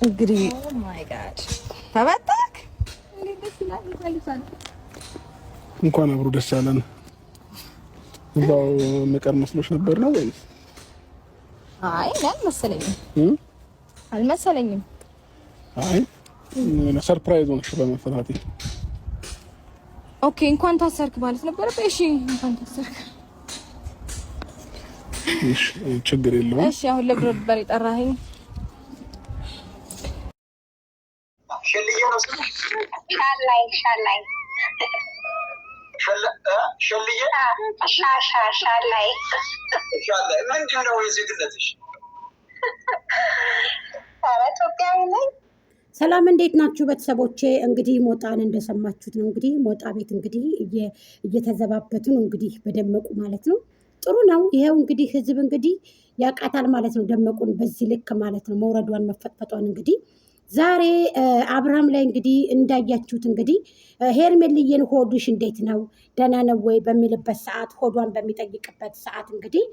እንግዲህ ተበጣክ እንኳን አብሮ ደስ ያለን። እዛው መቀር መስሎሽ ነበር ነው ወይስ? አይ አልመሰለኝም። አይ ሰርፕራይዝ ሆነሽ በመፈታቴ። ኦኬ እንኳን ታሰርክ ማለት ነበር። እሺ እንኳን ታሰርክ። እሺ ችግር የለውም። እሺ አሁን ለብሮ ነበር የጠራኸኝ? ሰላም እንዴት ናችሁ ቤተሰቦቼ? እንግዲህ ሞጣን እንደሰማችሁት ነው። እንግዲህ ሞጣ ቤት እንግዲህ እየተዘባበቱ ነው እንግዲህ በደመቁ ማለት ነው። ጥሩ ነው። ይሄው እንግዲህ ህዝብ እንግዲህ ያቃታል ማለት ነው። ደመቁን በዚህ ልክ ማለት ነው መውረዷን መፈጥፈጧን እንግዲህ ዛሬ አብርሃም ላይ እንግዲህ እንዳያችሁት እንግዲህ ሄርሜልዬን ሆዱሽ እንዴት ነው ደህና ነው ወይ በሚልበት ሰዓት ሆዷን በሚጠይቅበት ሰዓት እንግዲህ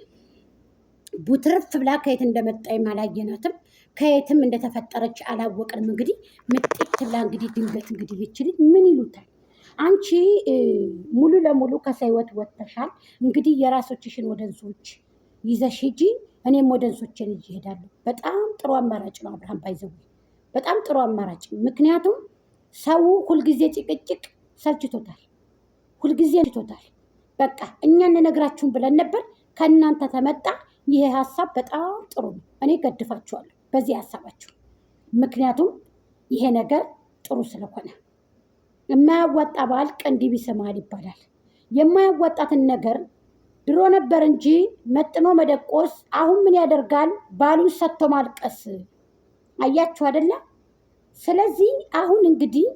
ቡትርፍ ብላ ከየት እንደመጣች አላየናትም፣ ከየትም እንደተፈጠረች አላወቅንም። እንግዲህ ምጥት ብላ እንግዲህ ድንገት እንግዲህ ይችል ምን ይሉታል አንቺ ሙሉ ለሙሉ ከሰይወት ወጥተሻል። እንግዲህ የራሶችሽን ወደንሶች ይዘሽ ሂጂ፣ እኔም ወደንሶችን ይዤ እሄዳለሁ። በጣም ጥሩ አማራጭ ነው አብርሃም ባይዘው በጣም ጥሩ አማራጭ። ምክንያቱም ሰው ሁልጊዜ ጭቅጭቅ ሰልችቶታል፣ ሁልጊዜ ሰልችቶታል። በቃ እኛ እንነግራችሁን ብለን ነበር፣ ከእናንተ ተመጣ። ይሄ ሀሳብ በጣም ጥሩ ነው። እኔ ገድፋችኋለሁ በዚህ ሀሳባችሁ። ምክንያቱም ይሄ ነገር ጥሩ ስለሆነ የማያዋጣ ባል ቀንዲብ ይስማል ይባላል። የማያዋጣትን ነገር ድሮ ነበር እንጂ መጥኖ መደቆስ አሁን ምን ያደርጋል? ባሉን ሰጥቶ ማልቀስ። አያችሁ አይደለ? ስለዚህ አሁን እንግዲህ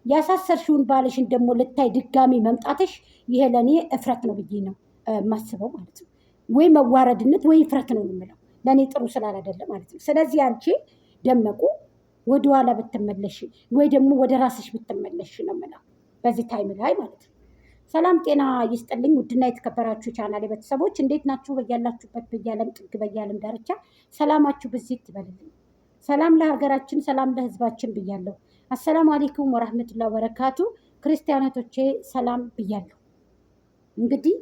ያሳሰርሽውን ባልሽን ደግሞ ልታይ ድጋሚ መምጣትሽ ይሄ ለእኔ እፍረት ነው ብዬ ነው የማስበው ማለት ነው። ወይ መዋረድነት ወይ እፍረት ነው የምለው፣ ለእኔ ጥሩ ስላላደለ ማለት ነው። ስለዚህ አንቺ ደመቁ ወደኋላ ብትመለሽ ወይ ደግሞ ወደ ራስሽ ብትመለሽ ነው የምለው በዚህ ታይም ላይ ማለት ነው። ሰላም ጤና ይስጥልኝ ውድና የተከበራችሁ ቻናል ቤተሰቦች እንዴት ናችሁ? በያላችሁበት በያለም ጥግ በያለም ዳርቻ ሰላማችሁ ብዚት ይበልልኝ። ሰላም ለሀገራችን፣ ሰላም ለሕዝባችን ብያለሁ። አሰላሙ አለይኩም ወራህመቱላሂ ወበረካቱ። ክርስቲያኖቶቼ ሰላም ብያለሁ። እንግዲህ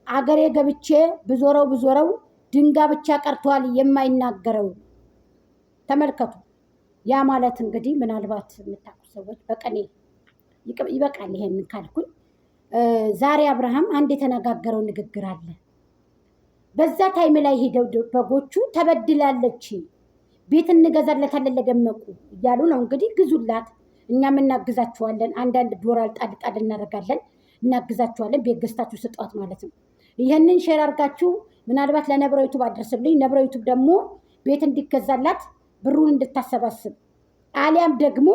አገሬ ገብቼ ብዞረው ድንጋይ ብቻ ቀርቷል የማይናገረው። ተመልከቱ። ያ ማለት እንግዲህ ምናልባት የምታውቁ ሰዎች በቀኔ ይበቃል ይሄንን ካልኩኝ። ዛሬ አብርሃም አንድ የተነጋገረው ንግግር አለ። በዛ ታይም ላይ ሄደው በጎቹ ተበድላለች፣ ቤት እንገዛለታለን ለደመቁ እያሉ ነው እንግዲህ። ግዙላት፣ እኛም እናግዛችኋለን፣ አንዳንድ ዶላር ጣል እናደርጋለን፣ እናግዛችኋለን፣ ቤት ገዝታችሁ ስጧት ማለት ነው። ይህንን ሼር አድርጋችሁ ምናልባት ለነብረ ዩቱብ አድርስልኝ። ነብረ ዩቱብ ደግሞ ቤት እንዲገዛላት ብሩን እንድታሰባስብ አሊያም ደግሞ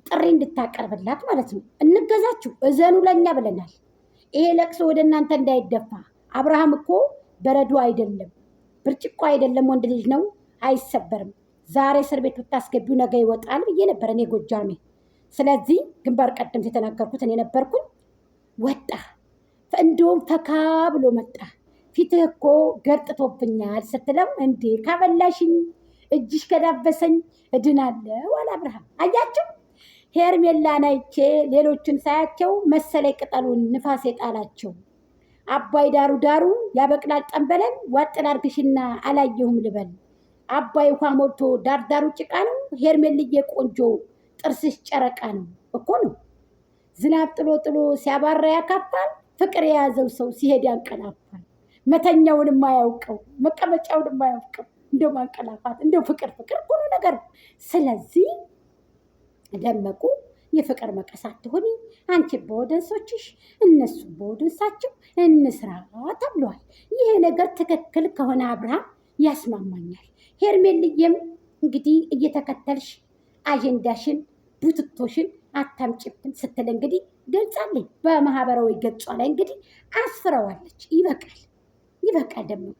ጥሪ እንድታቀርብላት ማለት ነው። እንገዛችሁ፣ እዘኑ ለኛ ብለናል። ይሄ ለቅሶ ወደ እናንተ እንዳይደፋ። አብርሃም እኮ በረዶ አይደለም፣ ብርጭቆ አይደለም፣ ወንድ ልጅ ነው፣ አይሰበርም። ዛሬ እስር ቤት ብታስገቢው ነገ ይወጣል ብዬ ነበር እኔ ጎጃሜ። ስለዚህ ግንባር ቀደም የተናገርኩት እኔ ነበርኩኝ። ወጣ፣ እንደውም ፈካ ብሎ መጣ። ፊትህ እኮ ገርጥቶብኛል ስትለው እንዴ ካበላሽኝ እጅሽ ከዳበሰኝ እድናለሁ አለ አብርሃም። አያችሁ ሄርሜላን አይቼ ሌሎችን ሳያቸው መሰለኝ ቅጠሉን ንፋስ የጣላቸው። አባይ ዳሩ ዳሩ ያበቅላል ጠንበለን፣ ዋጥን አርግሽና አላየሁም ልበል። አባይ ውሃ ሞልቶ ዳርዳሩ ጭቃ ነው፣ ሄርሜልዬ ቆንጆ ጥርስሽ ጨረቃ ነው እኮ ነው። ዝናብ ጥሎ ጥሎ ሲያባራ ያካፋል፣ ፍቅር የያዘው ሰው ሲሄድ ያንቀላፋል። መተኛውን የማያውቀው መቀመጫውን የማያውቀው እንደው ማንቀላፋት እንደው ፍቅር እኮ ነው ነገር። ስለዚህ ደመቁ የፍቅር መቀስ አትሆኒ፣ አንቺ በወደንሶችሽ እነሱ በወደንሳቸው እንስራ ተብሏል። ይሄ ነገር ትክክል ከሆነ አብርሃም ያስማማኛል። ሄርሜልዬም እንግዲህ እየተከተልሽ አጀንዳሽን ቡትቶሽን አታምጭብን ስትል እንግዲህ ገልጻለኝ። በማህበራዊ ገጿ ላይ እንግዲህ አስፍረዋለች። ይበቃል ደመቁ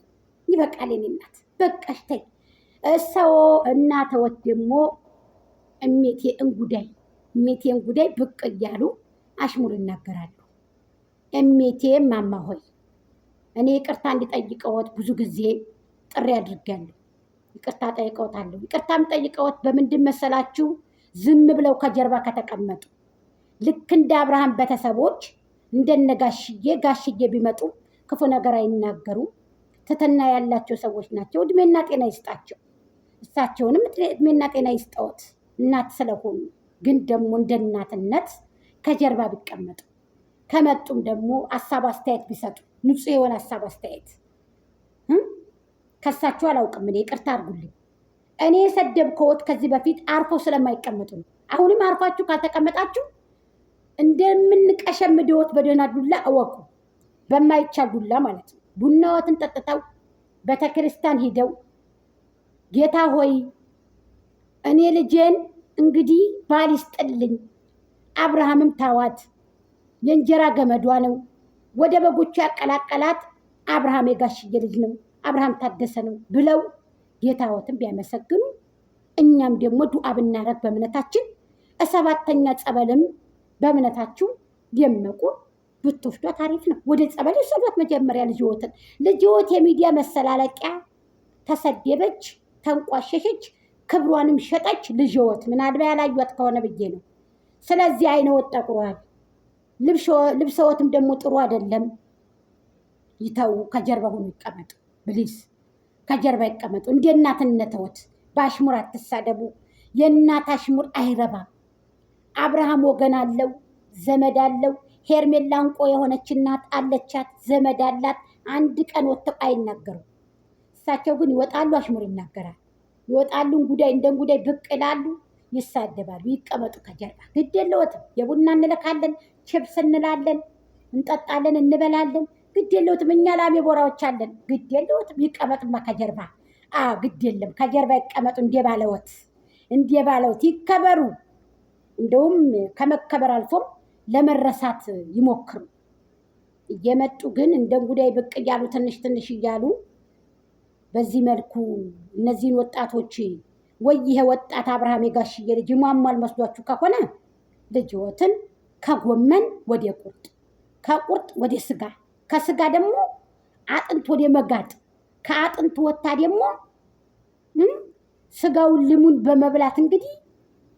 ይበቃል። የኔ እናት በቃሽ ተይ። እሰዎ እናተወት ደግሞ እሜቴ እንጉዳይ ብቅ እያሉ አሽሙር ይናገራሉ። እሜቴ ማማ ሆይ እኔ ይቅርታ እንዲጠይቀዎት ብዙ ጊዜ ጥሪ አድርጋለሁ። ይቅርታ ጠይቀውታለሁ። ይቅርታም ጠይቀውት በምንድን መሰላችሁ? ዝም ብለው ከጀርባ ከተቀመጡ ልክ እንደ አብርሃም ቤተሰቦች እንደነ ጋሽዬ ቢመጡ ክፉ ነገር አይናገሩም። ትትና ያላቸው ሰዎች ናቸው። እድሜና ጤና ይስጣቸው። እሳቸውንም እድሜና ጤና ይስጠውት እናት ስለሆኑ። ግን ደግሞ እንደ እናትነት ከጀርባ ቢቀመጡ ከመጡም ደግሞ ሀሳብ አስተያየት ቢሰጡ ንጹህ የሆነ ሀሳብ አስተያየት ከሳቸው አላውቅም። እኔ ይቅርታ አድርጉልኝ። እኔ የሰደብከዎት ከዚህ በፊት አርፈው ስለማይቀመጡ ነው። አሁንም አርፋችሁ ካልተቀመጣችሁ እንደምንቀሸምደዎት በደህና ዱላ እወቁ። በማይቻል ዱላ ማለት ነው። ቡናዎትን ጠጥተው ቤተክርስቲያን ሂደው ጌታ ሆይ እኔ ልጄን እንግዲህ ባል ይስጥልኝ፣ አብርሃምም ታዋት የእንጀራ ገመዷ ነው፣ ወደ በጎቹ ያቀላቀላት አብርሃም የጋሽዬ ልጅ ነው፣ አብርሃም ታደሰ ነው ብለው ጌታዎትን ቢያመሰግኑ እኛም ደግሞ ዱዓ ብናረግ በእምነታችን ሰባተኛ ጸበልም በእምነታችሁ የመቁ ብትወስዷት አሪፍ ነው። ወደ ጸበል ወሰዷት። መጀመሪያ ልጅዎት የሚዲያ መሰላለቂያ ተሰደበች፣ ተንቋሸሸች፣ ክብሯንም ሸጠች። ልጅዎት ምናልባት ያላዩት ከሆነ ብዬ ነው። ስለዚህ አይነ ወጥ ጠቁሯል። ልብሰዎትም ደግሞ ጥሩ አይደለም። ይተው፣ ከጀርባ ሆኖ ይቀመጡ። ብሊስ ከጀርባ ይቀመጡ። እንደ እናትነትዎት በአሽሙር አትሳደቡ። የእናት አሽሙር አይረባም። አብርሃም ወገን አለው፣ ዘመድ አለው። ሄርሜላ እንቆ የሆነች እናት አለቻት፣ ዘመድ አላት። አንድ ቀን ወጥተው አይናገሩም። እሳቸው ግን ይወጣሉ፣ አሽሙር ይናገራል። ይወጣሉ፣ እንደ እንጉዳይ ብቅ ይላሉ፣ ይሳደባሉ። ይቀመጡ ከጀርባ ግድ የለዎትም። የቡና እንልካለን፣ ችብስ እንላለን፣ እንጠጣለን፣ እንበላለን። ግድ የለዎትም። እኛ ላሜ ቦራዎች አለን። ግድ የለዎትም። ይቀመጡማ ከጀርባ። ግድ የለም፣ ከጀርባ ይቀመጡ። እንደ ባለዎት ይከበሩ። እንደውም ከመከበር አልፎም ለመረሳት ይሞክሩ። እየመጡ ግን እንደ እንጉዳይ ብቅ እያሉ ትንሽ እያሉ በዚህ መልኩ እነዚህን ወጣቶች ወይ ይሄ ወጣት አብርሃም የጋሽዬ ልጅ ይሟሟል መስሏችሁ ከሆነ ልጅዎትን ከጎመን ወደ ቁርጥ፣ ከቁርጥ ወደ ስጋ፣ ከስጋ ደግሞ አጥንት ወደ መጋጥ፣ ከአጥንት ወታ ደግሞ ስጋውን ልሙን በመብላት እንግዲህ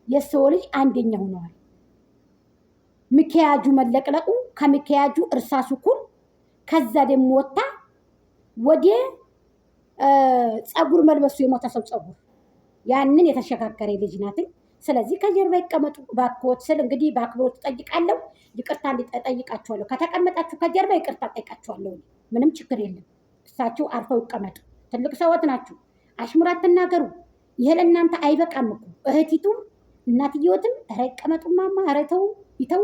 የሰው ልጅ አንደኛ ሆነዋል። ሚኪያጁ መለቅለቁ ከሚኪያጁ እርሳሱ ኩል ከዛ ደግሞ ወታ ወደ ፀጉር መልበሱ የሞተ ሰው ፀጉር ያንን የተሸጋገረ ልጅ ናትን። ስለዚህ ከጀርባ ይቀመጡ ባክዎት ስል እንግዲህ በአክብሮት ጠይቃለሁ። ይቅርታ ጠይቃችኋለሁ። ከተቀመጣችሁ ከጀርባ ይቅርታ ጠይቃችኋለሁ። ምንም ችግር የለም። እሳቸው አርፈው ይቀመጡ። ትልቅ ሰዎት ናችሁ። አሽሙር አትናገሩ። ይሄ ለእናንተ አይበቃም እኮ እህቲቱም እናትየዎትም ኧረ ይቀመጡማማ። ኧረ ተው ይተው።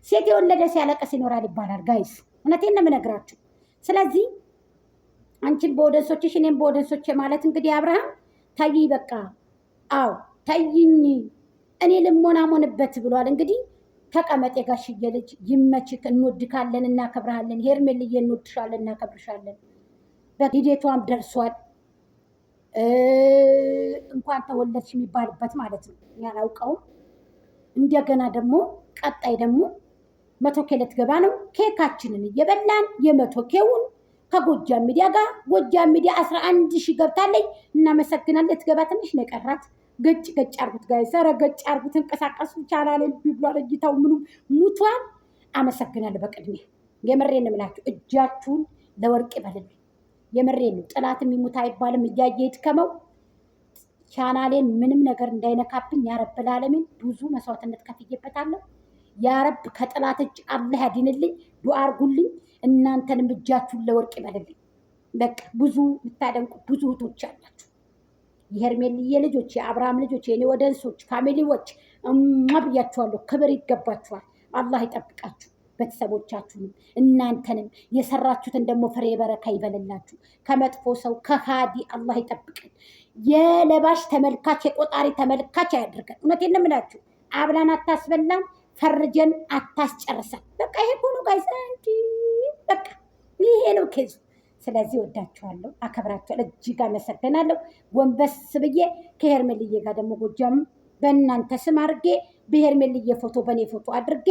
ሴት የወለደ ሲያለቅስ ይኖራል ይባላል። ጋይስ እውነቴን ነው የምነግራችሁ። ስለዚህ አንቺን በወደንሶችሽ እኔም በወደንሶች ማለት እንግዲህ አብርሃም ታይ በቃ ታይኝ እኔ ልሞናሞንበት ብሏል። እንግዲህ ተቀመጥ የጋሽዬ ልጅ ይመችክ። እንወድካለን፣ እናከብርሃለን። ሄርሜልዬ እንወድሻለን፣ እናከብርሻለን። በሂደቷም ደርሷል። እንኳን ተወለድሽ የሚባልበት ማለት ነው። ያላውቀውም እንደገና ደግሞ ቀጣይ ደግሞ 100K ልትገባ ነው። ኬካችንን እየበላን የ100Kውን ከጎጃም ሚዲያ ጋር ጎጃም ሚዲያ 11,000 ገብታለች። እናመሰግናለን። ልትገባ ትንሽ ነው የቀራት። ገጭ አርጉት ጋይስ፣ ኧረ ገጭ አርጉት። እንቀሳቀሱ ቻናሌን ቢብሏል። እይታው ምኑ ሙቷል። አመሰግናለሁ። በቅድሚያ የምሬን ነው የምላችሁ። እጃችሁን ለወርቅ ይበልልኝ። የምሬን ነው። ጥላትም ይሙት አይባልም። እያየ ይድከመው። ቻናሌን ምንም ነገር እንዳይነካብኝ ያረብል ዓለሜን ብዙ መስዋዕትነት ከፍዬበታለሁ። ያረብ ከጥላት እጅ አላህ ያድንልኝ። ዱዓ አርጉልኝ። እናንተንም እጃችሁን ለወርቅ ይበልልኝ። በቃ ብዙ የምታደንቁ ብዙ እህቶች አላችሁ። የሄርሜልዬ ልጆች፣ የአብርሃም ልጆች፣ የኔ ወደንሶች ፋሚሊዎች ብያችኋለሁ። ክብር ይገባችኋል። አላህ ይጠብቃችሁ። ቤተሰቦቻችሁንም እናንተንም የሰራችሁትን ደግሞ ፍሬ በረካ ይበልላችሁ። ከመጥፎ ሰው ከሃዲ አላህ ይጠብቀን። የለባሽ ተመልካች የቆጣሪ ተመልካች አያድርገን። እውነቴን ነው የምላችሁ። አብላን አታስበላን፣ ፈርጀን አታስጨርሰን። በቃ ይሄ ሆኖ ጋይስ፣ በቃ ይሄ ነው ኬዙ። ስለዚህ ወዳችኋለሁ፣ አከብራችኋለሁ፣ እጅግ አመሰግናለሁ። ጎንበስ ብዬ ከሄርሜልዬ ጋር ደግሞ ጎጃም በእናንተ ስም አድርጌ በሄርሜልዬ ፎቶ በእኔ ፎቶ አድርጌ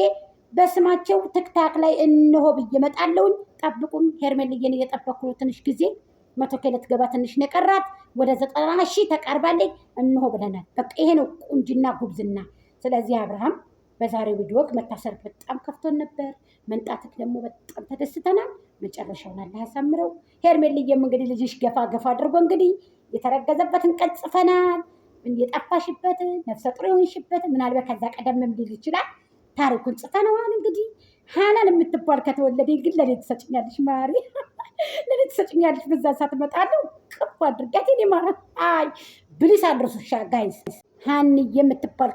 በስማቸው ትክታክ ላይ እንሆ ብዬ እመጣለሁኝ። ጠብቁም። ሄርሜልዬን እየጠበኩ ትንሽ ጊዜ 100K ልትገባ ትንሽ ነው የቀራት። ወደ 90,000 ተቃርባለች። እንሆ ብለናል። በቃ ይሄ ነው ቁንጅና ጉብዝና። ስለዚህ አብርሃም በዛሬው ቪዲዮ መታሰር በጣም ከፍቶን ነበር። መንጣትክ ደግሞ በጣም ተደስተናል። መጨረሻውን አላህ ያሳምረው። ሄርሜልዬም እንግዲህ ልጅሽ ገፋ ገፋ አድርጎ እንግዲህ የተረገዘበትን ቀን ጽፈናል። የጠፋሽበትን ነፍሰ ጡር የሆንሽበትን ምናልባት ከዛ ቀደምም ሊል ይችላል። ታሪኩን ጽፈነዋል። እንግዲህ ሃናን የምትባል ከተወለደ ግን ለኔ ትሰጭኛለሽ ማሪ፣ ለኔ ትሰጭኛለሽ። በዛ ሰዓት እመጣለሁ ቅፍ አድርጋት። እኔ ማለት አይ ብሊስ አድርሱሻ ጋይስ ሃኒ የምትባል